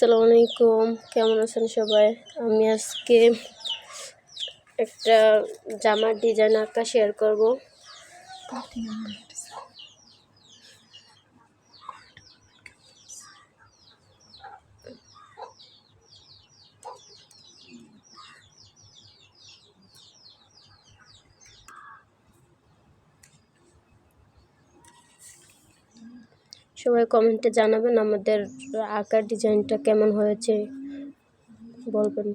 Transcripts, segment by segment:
আসসালামু আলাইকুম, কেমন আছেন সবাই? আমি আজকে একটা জামার ডিজাইন আঁকা শেয়ার করব। সবাই কমেন্টে জানাবেন আমাদের আঁকার ডিজাইনটা কেমন হয়েছে, বলবেন।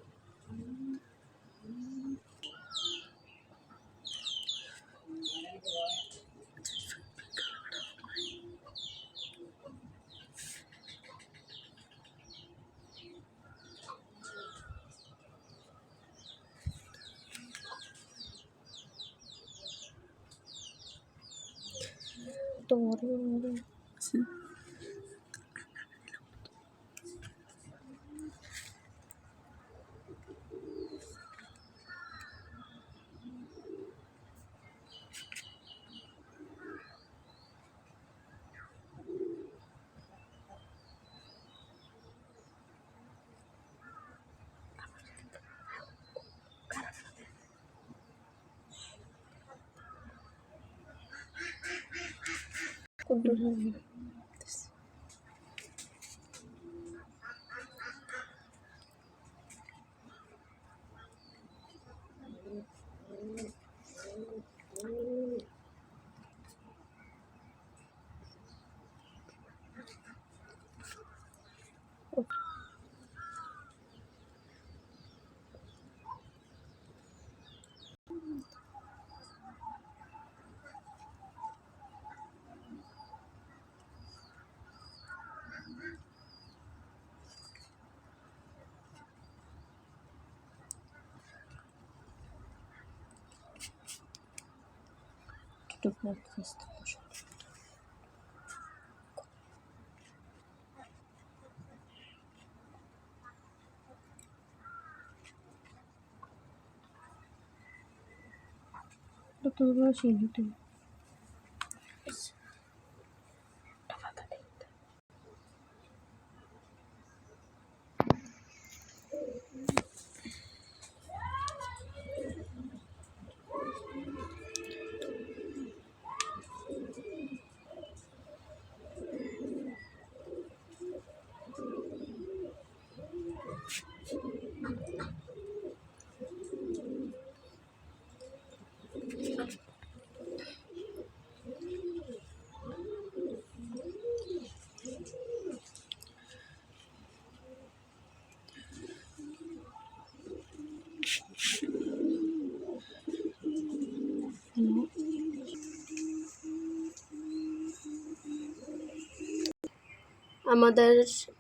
আমাদের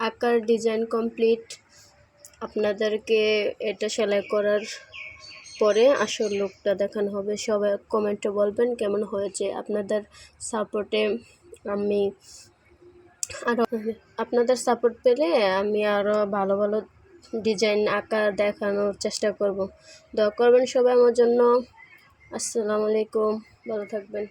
আঁকার ডিজাইন কমপ্লিট। আপনাদেরকে এটা সেলাই করার পরে আসল লুকটা দেখানো হবে। সবাই কমেন্টে বলবেন কেমন হয়েছে। আপনাদের সাপোর্টে আমি আপনাদের সাপোর্ট পেলে আমি আরও ভালো ভালো ডিজাইন আঁকা দেখানোর চেষ্টা করব। দোয়া করবেন সবাই আমার জন্য। আসসালামু আলাইকুম, ভালো থাকবেন।